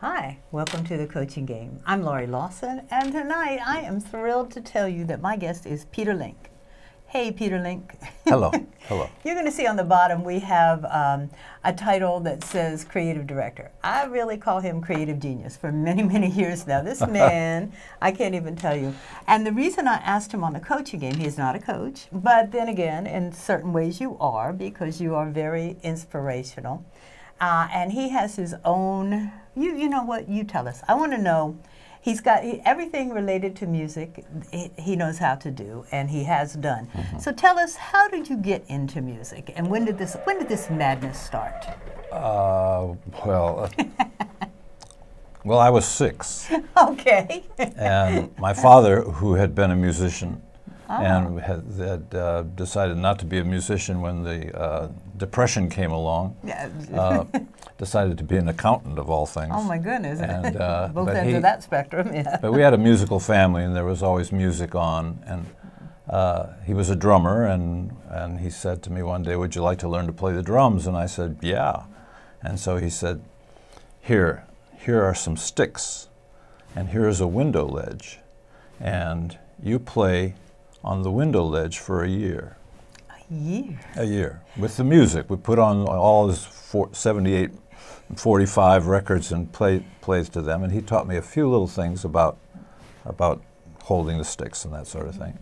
Hi, welcome to the Coaching Game. I'm Laurie Lawson, and tonight I am thrilled to tell you that my guest is Peter Link. Hey, Peter Link. Hello. Hello. You're going to see on the bottom we have a title that says Creative Director. I really call him Creative Genius for many, many years now. This man, I can't even tell you. And the reason I asked him on the Coaching Game, he's not a coach, but then again, in certain ways you are, because you are very inspirational. And he has his own, you know what, you tell us. I want to know, he's got everything related to music he knows how to do, and he has done. So tell us, how did you get into music, and when did this madness start? Well, I was 6. Okay. And my father, who had been a musician, and had decided not to be a musician when the Depression came along, decided to be an accountant of all things. Oh my goodness. And, both ends of that spectrum, yeah. But we had a musical family, and there was always music on. And he was a drummer, and he said to me one day, "Would you like to learn to play the drums?" And I said, "Yeah." And so he said, here are some sticks, and here is a window ledge, and you play on the window ledge for a year. A year. With the music. We put on all his 78, 45 records and plays to them, and he taught me a few little things about holding the sticks and that sort of thing.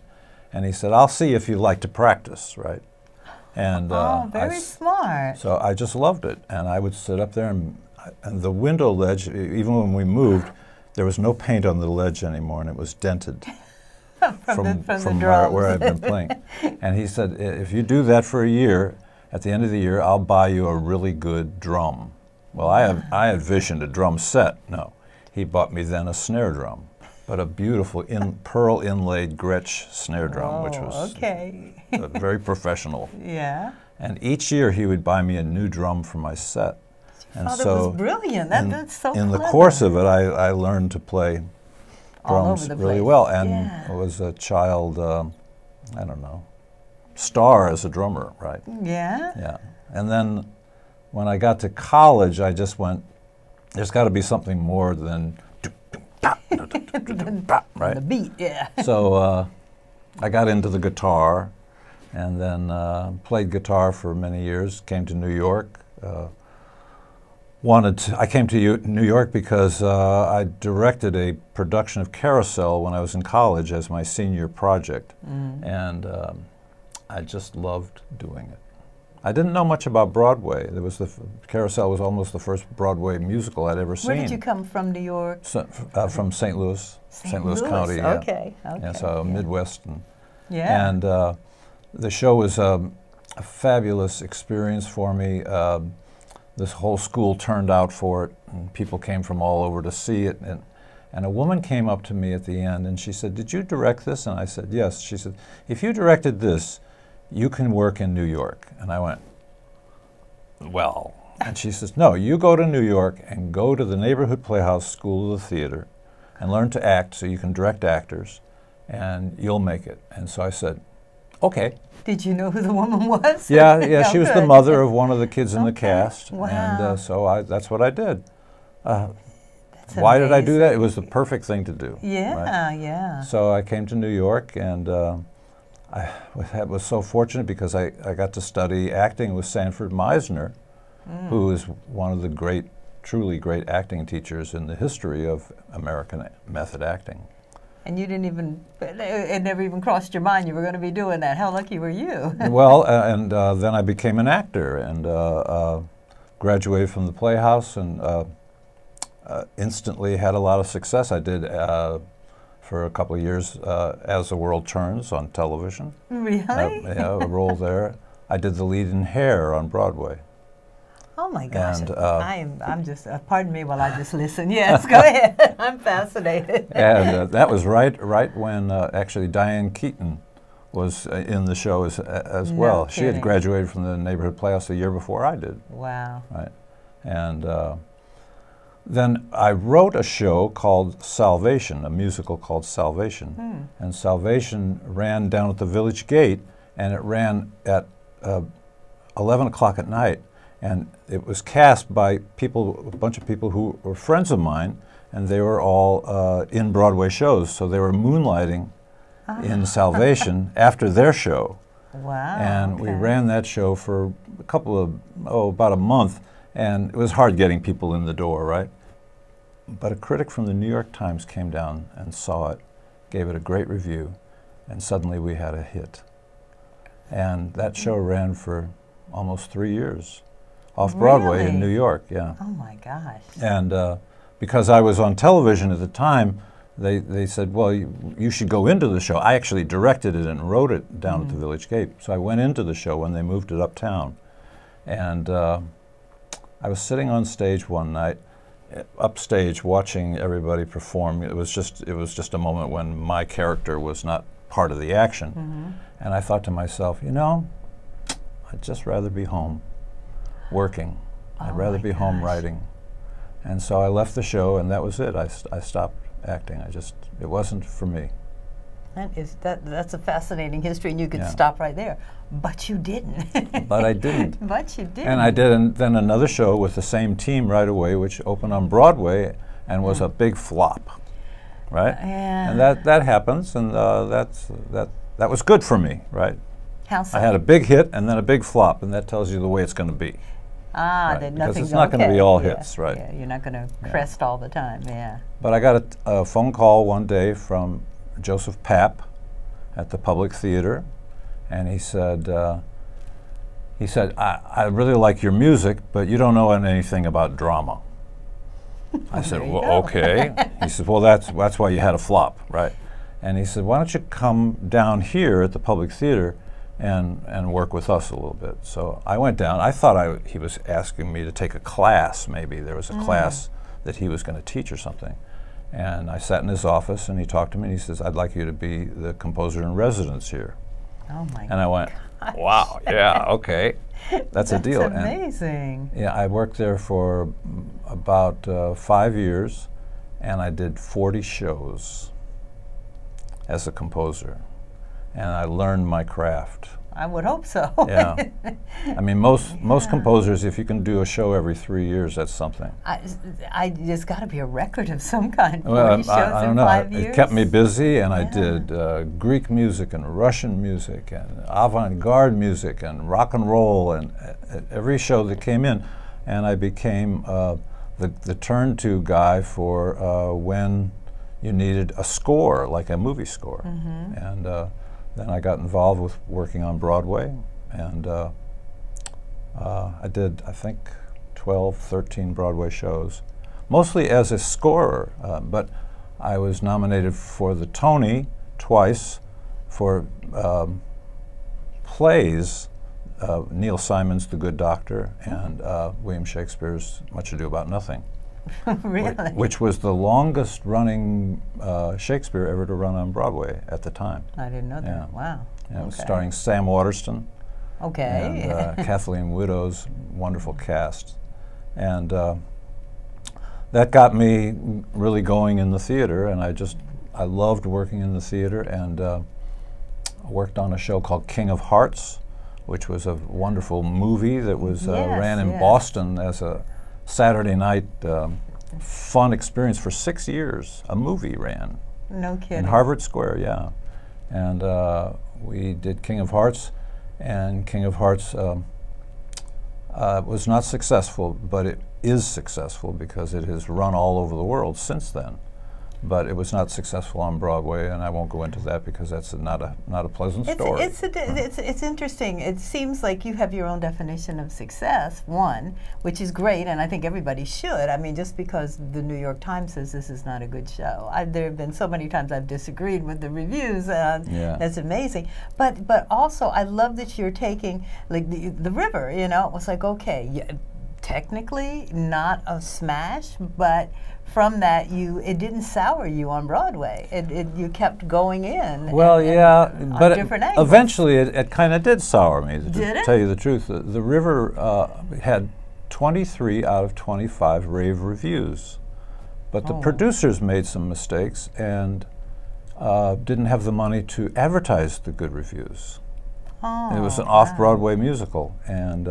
And he said, "I'll see if you like to practice," right? And very smart. So I just loved it, and I would sit up there, and the window ledge, even when we moved, there was no paint on the ledge anymore, and it was dented. from where I've been playing. And he said, "If you do that for a year, at the end of the year, I'll buy you a really good drum." Well, I had visioned a drum set. No, he bought me then a snare drum, but a beautiful pearl inlaid Gretsch snare drum, which was very professional. Yeah. And each year he would buy me a new drum for my set. And so that was brilliant. That's so clever. In the course of it, I learned to play drums really well, and was a child, I don't know, star as a drummer, right? Yeah. Yeah. And then when I got to college, I just went, there's got to be something more than right? The beat, yeah. So I got into the guitar, and then played guitar for many years, came to New York. I came to New York because I directed a production of Carousel when I was in college as my senior project, and I just loved doing it. I didn't know much about Broadway. Carousel was almost the first Broadway musical I'd ever seen. Where did you come from, New York? So, from St. Louis, St. Louis County. Yeah. Okay. Yeah, so Midwest. Yeah. And the show was a fabulous experience for me. This whole school turned out for it, and people came from all over to see it. And a woman came up to me at the end, and she said, "Did you direct this?" And I said, "Yes." She said, "If you directed this, you can work in New York." And I went, "Well." And she says, "No, you go to New York and go to the Neighborhood Playhouse School of the Theater and learn to act so you can direct actors, and you'll make it." And so I said, "Okay." Did you know who the woman was? Yeah, she was the mother of one of the kids in the cast, wow. and so that's what I did. That's why did I do amazing. that? It was the perfect thing to do. Yeah, right? yeah. So I came to New York, and I was so fortunate because I got to study acting with Sanford Meisner, who is one of the truly great acting teachers in the history of American method acting. And you didn't even, it never even crossed your mind you were going to be doing that. How lucky were you? Well, and then I became an actor and graduated from the Playhouse and instantly had a lot of success. I did for a couple of years As the World Turns on television. Really? Yeah, a role there. I did the lead in Hair on Broadway. Oh my gosh! And, I'm just. Pardon me while I just listen. Yes, go ahead. I'm fascinated. And that was right when actually Diane Keaton was in the show as well. She had graduated from the Neighborhood Playhouse a year before I did. Wow. Right, and then I wrote a show called Salvation, a musical called Salvation, and Salvation ran down at the Village Gate, and it ran at 11 o'clock at night. And it was cast by people, a bunch of people who were friends of mine, and they were all in Broadway shows, so they were moonlighting in Salvation after their show. Wow. And we ran that show for a couple of, about a month, and it was hard getting people in the door, right? But a critic from the New York Times came down and saw it, gave it a great review, and suddenly we had a hit. And that show ran for almost 3 years, off Broadway in New York, yeah. Oh my gosh. And because I was on television at the time, they said, well, you should go into the show. I actually directed it and wrote it down at the Village Gate. So I went into the show when they moved it uptown. And I was sitting on stage one night, upstage, watching everybody perform. It was just a moment when my character was not part of the action. And I thought to myself, you know, I'd just rather be home working. I'd rather be home writing. And so I left the show, and that was it. I stopped acting. It wasn't for me. That's a fascinating history, and you could stop right there. But you didn't. But I didn't. But you didn't. And I did then another show with the same team right away, which opened on Broadway and was a big flop, right? And that happens, and that was good for me, right? How so? I had a big hit and then a big flop, and that tells you the way it's going to be. That because it's not going to be all hits, right? Yeah, you're not going to crest all the time, But I got a phone call one day from Joseph Papp at the Public Theater, and he said, I really like your music, but you don't know anything about drama. I said, well, okay. He said, well, that's why you had a flop, right? And he said, why don't you come down here at the Public Theater and work with us a little bit. So I went down. I thought he was asking me to take a class, maybe. There was a class that he was going to teach or something. And I sat in his office, and he talked to me, and he says, I'd like you to be the composer in residence here. Oh, my God. And I went, wow, yeah, okay. That's a deal. That's amazing. And, I worked there for about 5 years, and I did 40 shows as a composer. And I learned my craft. I would hope so. Yeah. I mean, most composers, if you can do a show every 3 years, that's something. There's got to be a record of some kind. Well, 40 shows I don't in know. 5 years. It kept me busy, and I did Greek music and Russian music and avant-garde music and rock and roll and every show that came in. And I became the turn-to guy for when you needed a score, like a movie score. And then I got involved with working on Broadway, and I did, I think, 12, 13 Broadway shows, mostly as a scorer, but I was nominated for the Tony twice for plays, Neil Simon's The Good Doctor and William Shakespeare's Much Ado About Nothing. Really? Which was the longest running Shakespeare ever to run on Broadway at the time. I didn't know that. Yeah. Wow. Yeah, it was starring Sam Waterston and Kathleen Widow's wonderful cast. And that got me really going in the theater, and I loved working in the theater, and worked on a show called King of Hearts, which was a wonderful movie that was ran in Boston as a Saturday night fun experience for 6 years. A movie ran. No kidding. In Harvard Square, yeah. And we did King of Hearts, and King of Hearts was not successful, but it is successful because it has run all over the world since then. But it was not successful on Broadway, and I won't go into that because that's not a pleasant story. It's interesting. It seems like you have your own definition of success, one, which is great, and I think everybody should. I mean, just because the New York Times says this is not a good show. There have been so many times I've disagreed with the reviews. That's amazing. But also, I love that you're taking, like, the river, you know. It was like, okay, technically not a smash, but from that, it didn't sour you on Broadway. You kept going in. Well, but different angles. Eventually it kind of did sour me, to tell you the truth. The River had 23 out of 25 rave reviews. But the producers made some mistakes and didn't have the money to advertise the good reviews. It was an off-Broadway musical, and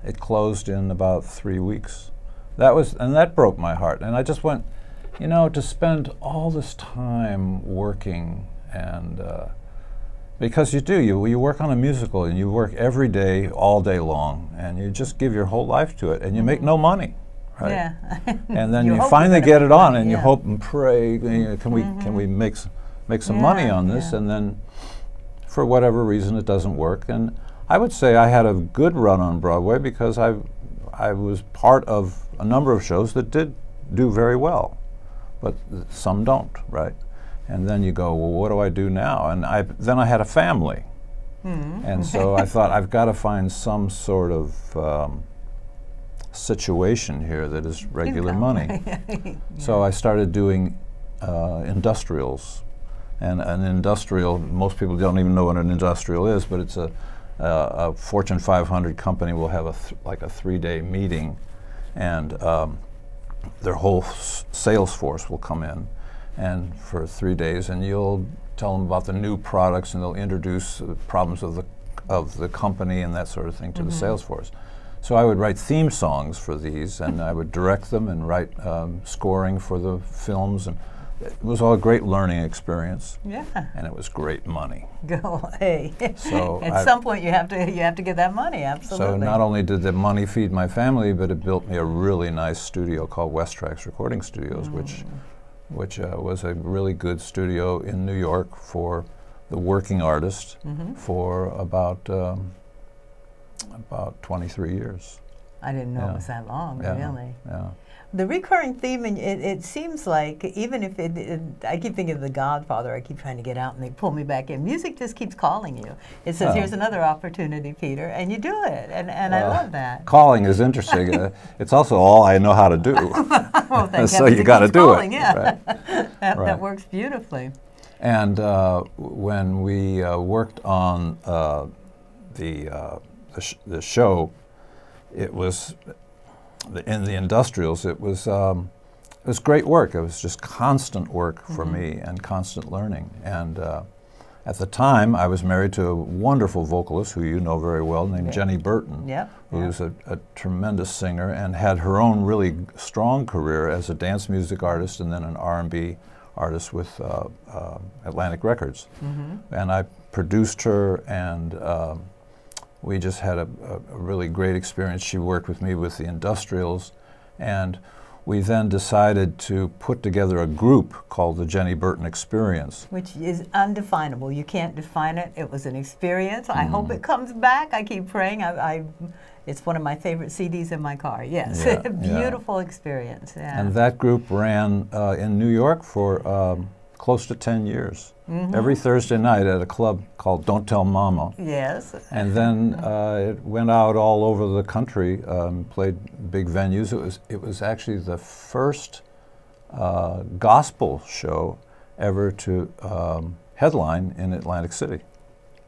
it closed in about 3 weeks. That broke my heart. And I just went, you know, to spend all this time working, and because you work on a musical and you work every day, all day long, and you just give your whole life to it, and you make no money, right? Yeah. And then you finally get it on, and you hope and pray, you know, can we make some money on this? And then, for whatever reason, it doesn't work. And I would say I had a good run on Broadway because I was part of a number of shows that did do very well, but some don't, right? And then you go, well, what do I do now? And then I had a family. And so I thought, I've got to find some sort of situation here that is regular money. So I started doing industrials. And an industrial, most people don't even know what an industrial is, but it's a Fortune 500 company will have like a 3-day meeting, and their whole sales force will come in, and for 3 days, and you'll tell them about the new products, and they'll introduce the problems of the company and that sort of thing to the sales force. So I would write theme songs for these, and I would direct them and write scoring for the films, and it was all a great learning experience. Yeah. And it was great money. Go, hey. So at some point you have to get that money, absolutely. So not only did the money feed my family, but it built me a really nice studio called West Tracks Recording Studios, which was a really good studio in New York for the working artist for about 23 years. I didn't know it was that long, really. Yeah. The recurring theme, and it seems like, even if I keep thinking of The Godfather, I keep trying to get out and they pull me back in. Music just keeps calling you. It says, here's another opportunity, Peter, and you do it, and I love that. Calling is interesting. It's also all I know how to do. Well, so you got to do it. Yeah. Right. That works beautifully. And when we worked on the show, it was in the industrials. It was great work. It was just constant work for me and constant learning. And at the time, I was married to a wonderful vocalist who you know very well, named Jenny Burton, who was a tremendous singer and had her own really strong career as a dance music artist and then an R&B artist with Atlantic Records. And I produced her, and we just had a really great experience. She worked with me with the industrials, and we then decided to put together a group called the Jenny Burton Experience. Which is undefinable. You can't define it. It was an experience. I hope it comes back. I keep praying. It's one of my favorite CDs in my car. Yes, beautiful experience. Yeah. And that group ran in New York for close to 10 years. Every Thursday night at a club called Don't Tell Mama. Yes. And then it went out all over the country, played big venues. It was actually the first gospel show ever to headline in Atlantic City.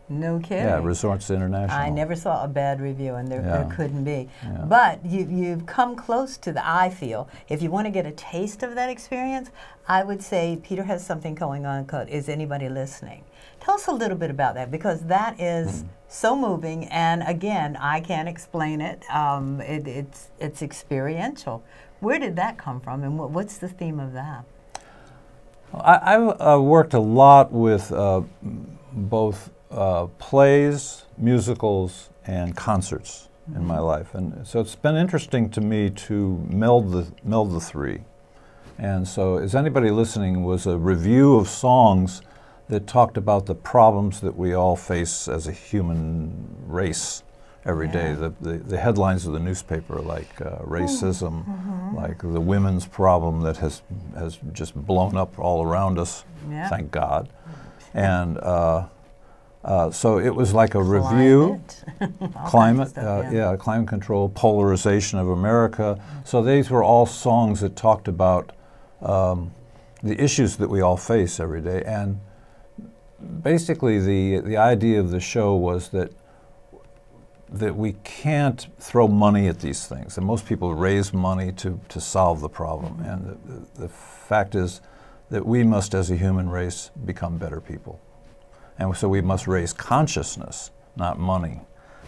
No kidding. Yeah, Resorts International. I never saw a bad review, and there couldn't be. But you've come close to I feel, if you want to get a taste of that experience, I would say Peter has something going on called Is Anybody Listening? Tell us a little bit about that, because that is so moving, and again, I can't explain it. It's experiential. Where did that come from, and what's the theme of that? I've worked a lot with both plays, musicals, and concerts in my life, and so it's been interesting to me to meld the three. And so, Is Anybody Listening was a review of songs that talked about the problems that we all face as a human race every day. The headlines of the newspaper, like racism, like the women's problem that has just blown up all around us, thank God. And so it was like a review, climate control, polarization of America. So these were all songs that talked about the issues that we all face every day. And basically the idea of the show was that we can't throw money at these things. And most people raise money to solve the problem. And the fact is that we must, as a human race, become better people. And so we must raise consciousness, not money.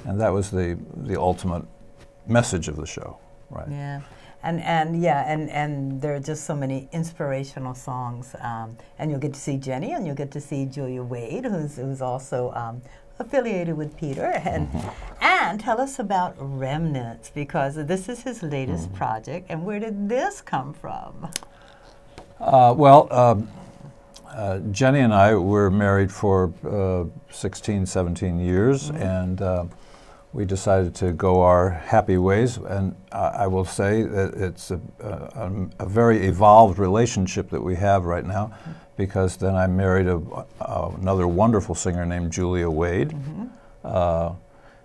And that was the ultimate message of the show, right? Yeah. And there are just so many inspirational songs, and you'll get to see Jenny, and you'll get to see Julia Wade, who's also affiliated with Peter, and tell us about Remnants, because this is his latest project, and where did this come from? Jenny and I were married for 16, 17 years, and we decided to go our happy ways, and I will say that it's a very evolved relationship that we have right now, because then I married another wonderful singer named Julia Wade,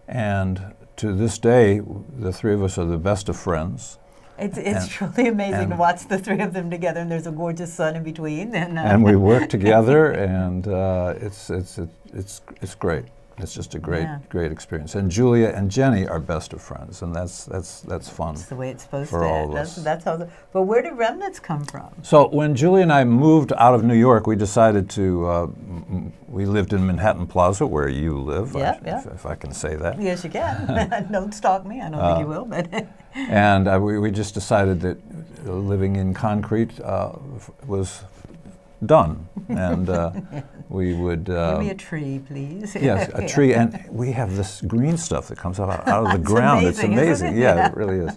and to this day, the three of us are the best of friends. It's truly amazing to watch the three of them together, and there's a gorgeous son in between. And we work together, and it's great. It's just a great experience. And Julia and Jenny are best of friends, and that's fun. That's the way it's supposed for to. All of us. That's how. But where did Remnants come from? So when Julia and I moved out of New York, we decided to. We lived in Manhattan Plaza, where you live. If I can say that. Yes, you can. Don't stalk me. I don't think you will, but. And we just decided that living in concrete was done, and we would give me a tree, please. Yes, a tree, and we have this green stuff that comes out of the ground. Amazing, it's amazing. Isn't it? Yeah, it really is.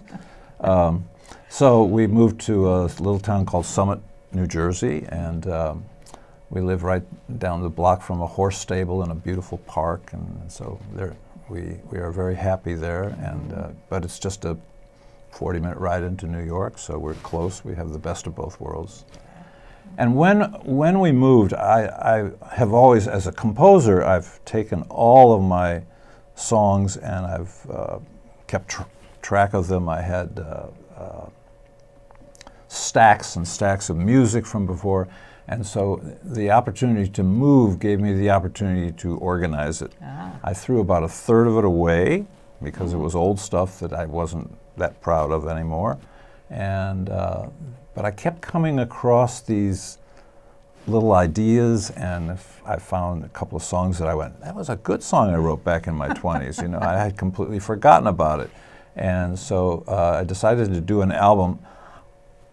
So we moved to a little town called Summit, New Jersey, and we live right down the block from a horse stable and a beautiful park, and so there we are very happy there. And but it's just a 40-minute ride into New York, so we're close. We have the best of both worlds. And when we moved, I have always, as a composer, I've taken all of my songs and I've kept track of them. I had stacks and stacks of music from before, and so the opportunity to move gave me the opportunity to organize it. I threw about a third of it away because it was old stuff that I wasn't that proud of anymore, and but I kept coming across these little ideas, and I found a couple of songs that I went, that was a good song I wrote back in my 20s. You know, I had completely forgotten about it. And so I decided to do an album.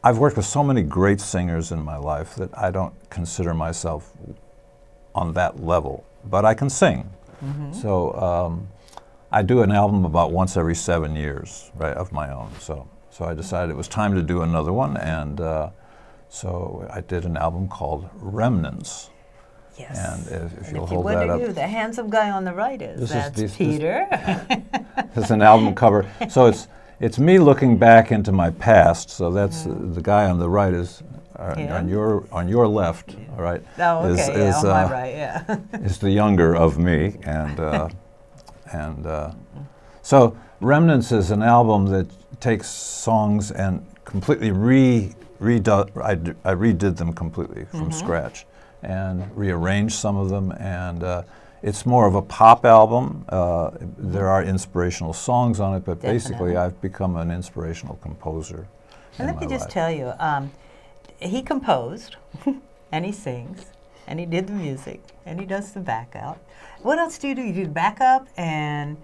I've worked with so many great singers in my life that I don't consider myself on that level, but I can sing. So I do an album about once every 7 years, right, of my own. So I decided it was time to do another one, and so I did an album called Remnants. Yes. And if you'll hold that up. Who the handsome guy on the right is? That's Peter. This is an album cover. So it's me looking back into my past. So that's the guy on the right is on your left. All right. Oh, okay. On my right. Yeah. Is the younger of me, and so Remnants is an album that takes songs and completely I redid them completely from scratch and rearranged some of them, and it's more of a pop album. There are inspirational songs on it, but basically I've become an inspirational composer. And let me just tell you, he composed, and he sings, and he did the music, and he does the backup. What else do? You do the backup, and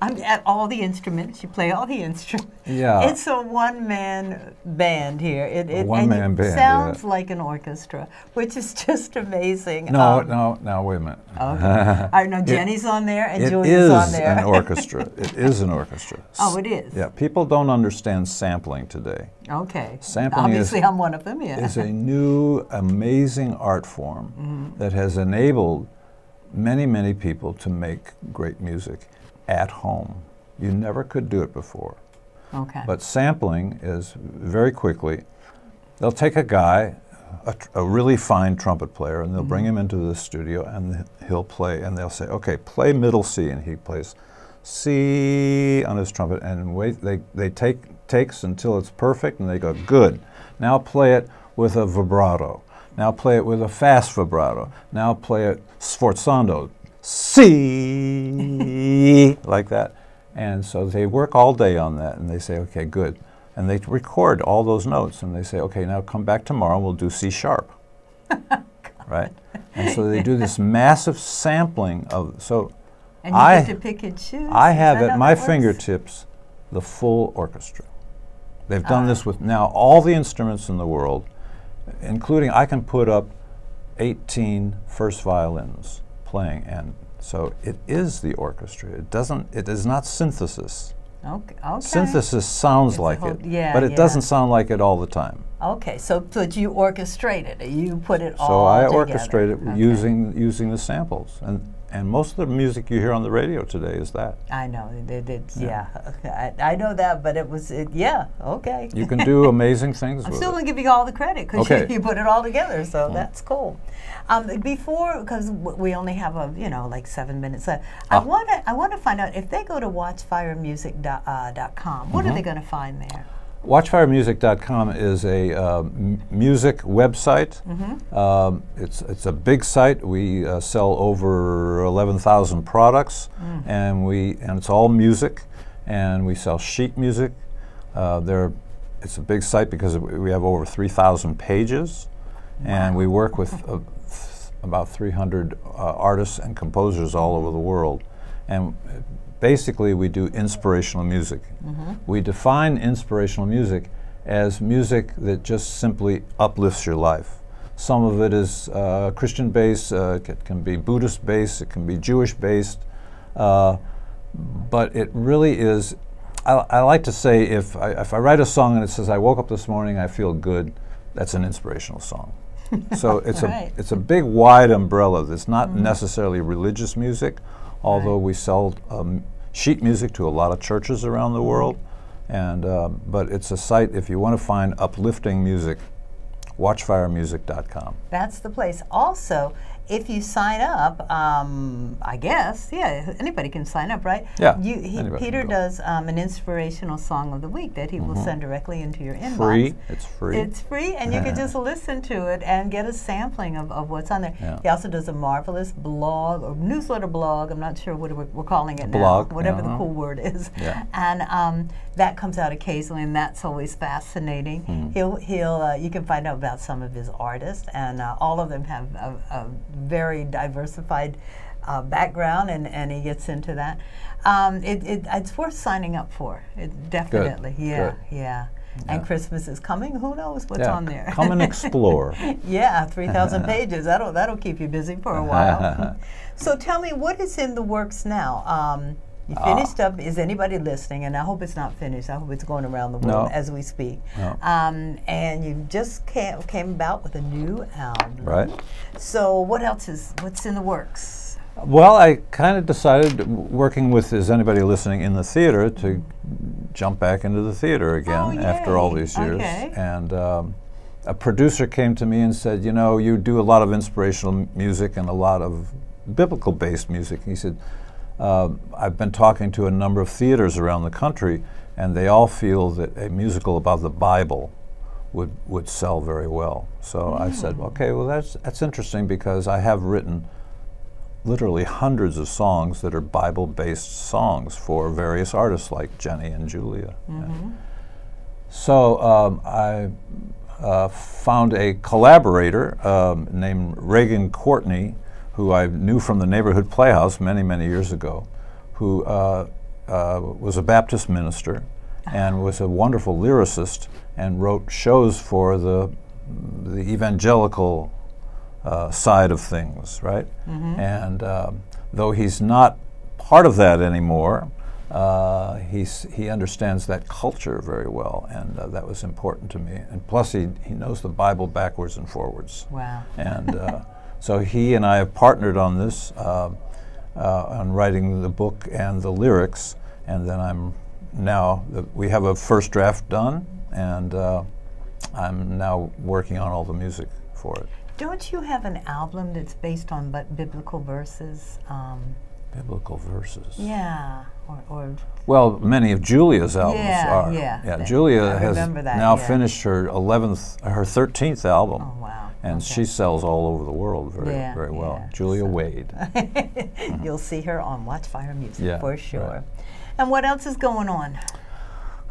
I'm at all the instruments. You play all the instruments. Yeah. It's a one-man band here. A one-man band. Sounds like an orchestra, which is just amazing. No, wait a minute. Okay. All right, now Jenny's on there and Julia's on there. It is an orchestra. It is an orchestra. Oh, it is? Yeah, people don't understand sampling today. Okay. Sampling Obviously, I'm one of them, is a new, amazing art form that has enabled many, many people to make great music at home. You never could do it before. Okay. But sampling is very quickly, they'll take a guy, a really fine trumpet player, and they'll bring him into the studio, and he'll play, and they'll say, okay, play middle C, and he plays C on his trumpet, and wait, they takes until it's perfect, and they go, good. Now play it with a vibrato. Now play it with a fast vibrato. Now play it sforzando. C, like that. And so they work all day on that, and they say, okay, good. And they record all those notes, and they say, okay, now come back tomorrow, and we'll do C sharp. Right? And so they do this massive sampling of, so and you get to pick and choose. I have at my fingertips the full orchestra. They've done this with now all the instruments in the world, including I can put up 18 first violins playing, and so it is the orchestra. It is not synthesis. Okay. Synthesis sounds like it, but it doesn't sound like it all the time. Okay, so you orchestrate it. You put it all So I together. orchestrate it using the samples, and most of the music you hear on the radio today is that. I know. I know that, but okay. You can do amazing things I'm with still it. going to give you all the credit because you put it all together, so that's cool. Because we only have like 7 minutes left, I want to find out if they go to watchfiremusic.com, what are they going to find there? Watchfiremusic.com is a music website. It's a big site. We sell over 11,000 products, and it's all music, and we sell sheet music. It's a big site because we have over 3,000 pages, and we work with about 300 artists and composers all over the world, and basically, we do inspirational music. We define inspirational music as music that just simply uplifts your life. Some of it is Christian-based, it can be Buddhist-based, it can be Jewish-based, but it really is, I like to say if I write a song and it says, I woke up this morning, I feel good, that's an inspirational song. So it's a big, wide umbrella that's not necessarily religious music, although we sell sheet music to a lot of churches around the world, and but it's a site, if you want to find uplifting music, watchfiremusic.com. That's the place. Also, if you sign up, I guess, anybody can sign up, right? Yeah. Peter does an inspirational song of the week that he will send directly into your inbox. Free. It's free. It's free, and you can just listen to it and get a sampling of what's on there. Yeah. He also does a marvelous blog, or newsletter blog, I'm not sure what we're calling it blog, now, whatever the cool word is. Yeah. And that comes out occasionally, and that's always fascinating. You can find out about some of his artists, and all of them have a very diversified background, and he gets into that. It's worth signing up for. Definitely. Good. Yeah. And Christmas is coming. Who knows what's on there? Come and explore. 3,000 pages. That'll keep you busy for a while. So tell me, what is in the works now? You finished up. Is anybody listening? And I hope it's not finished. I hope it's going around the world as we speak. No. And you just came about with a new album. Right. So what's in the works? Well, I kind of decided, working with Is Anybody Listening in the theater, to jump back into the theater again after all these years. Okay. And a producer came to me and said, you do a lot of inspirational music and a lot of biblical-based music. He said, I've been talking to a number of theaters around the country, and they all feel that a musical about the Bible would sell very well. So I said, okay, well that's interesting, because I have written literally hundreds of songs that are Bible-based songs for various artists like Jenny and Julia. So I found a collaborator named Reagan Courtney, who I knew from the Neighborhood Playhouse many, many years ago, who was a Baptist minister and was a wonderful lyricist and wrote shows for the evangelical side of things, right? And though he's not part of that anymore, he understands that culture very well, and that was important to me. And plus, he knows the Bible backwards and forwards. Wow. And so he and I have partnered on this, on writing the book and the lyrics, and then we have a first draft done, and I'm now working on all the music for it. Don't you have an album that's based on biblical verses? Biblical verses? Yeah. Or well, many of Julia's albums are. Yeah. Julia has now finished her 13th album. Oh, wow. And she sells all over the world very well. Julia Wade. You'll see her on Watchfire Music for sure. Right. And what else is going on?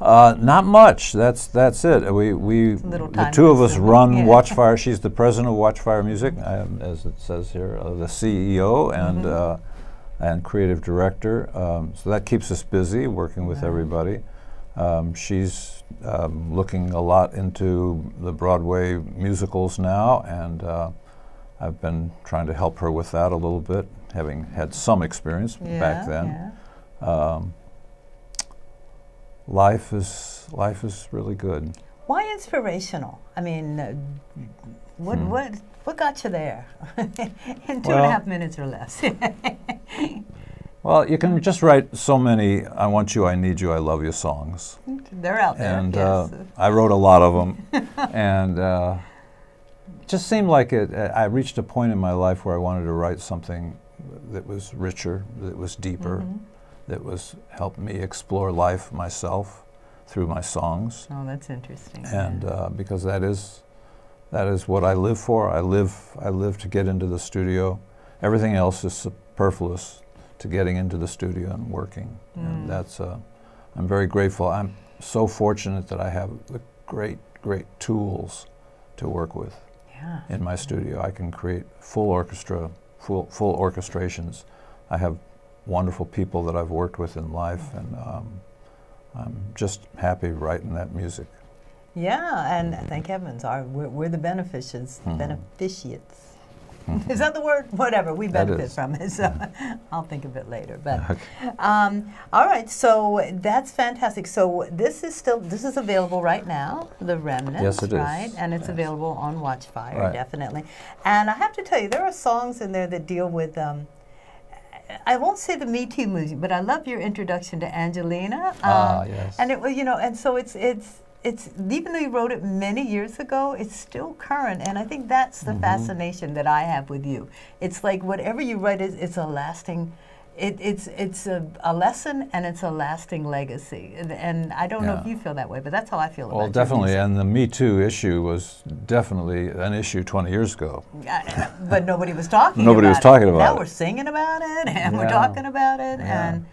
Not much. That's it. The two of us run Watchfire. She's the president of Watchfire Music, as it says here, the CEO and creative director. So that keeps us busy working with everybody. She's looking a lot into the Broadway musicals now, and I've been trying to help her with that a little bit, having had some experience back then. Yeah. Life is really good. Why inspirational? I mean, what got you there? In 2.5 minutes or less. Well, you can just write so many "I want you, I need you, I love you" songs. They're out there. And yes. I wrote a lot of them, and it just seemed like I reached a point in my life where I wanted to write something that was richer, that was deeper, that was helped me explore life myself through my songs. Oh, that's interesting. And because that is what I live for. I live to get into the studio. Everything else is superfluous to getting into the studio and working. And that's I'm very grateful. I'm so fortunate that I have the great tools to work with. Yeah. In my studio, I can create full orchestra, full orchestrations. I have wonderful people that I've worked with in life, and I'm just happy writing that music. Yeah, and thank heavens, we're the beneficiaries. Is that the word? Whatever, we benefit from it, so I'll think of it later. But all right, so that's fantastic. So this is available right now, the Remnants, yes, it is. right? And it's available on Watchfire, definitely. And I have to tell you, there are songs in there that deal with I won't say the Me Too movement, but I love your introduction to Angelina. Yes. And it, and so it's even though you wrote it many years ago, it's still current, and I think that's the fascination that I have with you. It's like whatever you write it's a lasting. It's a lesson, and it's a lasting legacy. And I don't know if you feel that way, but that's how I feel about it. Well, definitely, and the Me Too issue was definitely an issue 20 years ago. But nobody was talking Nobody was talking about it. Now we're singing about it, and we're talking about it, and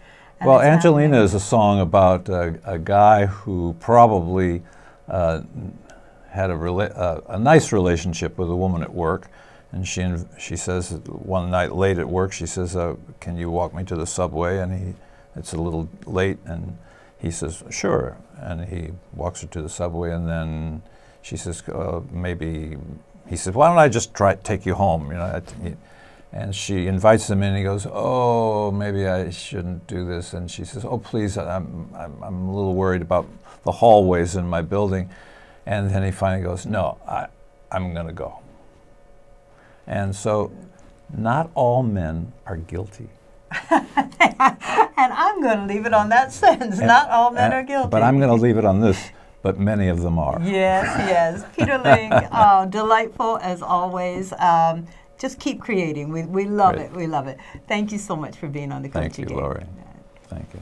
well, Angelina is a song about a guy who probably had a nice relationship with a woman at work, and she says one night late at work, she says, "Can you walk me to the subway?" And it's a little late, and he says, "Sure," and he walks her to the subway, and then she says, "Maybe," he says, "Why don't I just take you home?" You know. And she invites him in, and he goes, "Oh, maybe I shouldn't do this." And she says, "Oh, please, I'm a little worried about the hallways in my building." And then he finally goes, "No, I'm going to go." And so, not all men are guilty. And I'm going to leave it on that sentence. Not all men are guilty. But I'm going to leave it on this. But many of them are. Yes. Peter Ling, delightful as always. Just keep creating. We love it. We love it. Thank you so much for being on the Coaching Game. Thank you, Laurie. Thank you.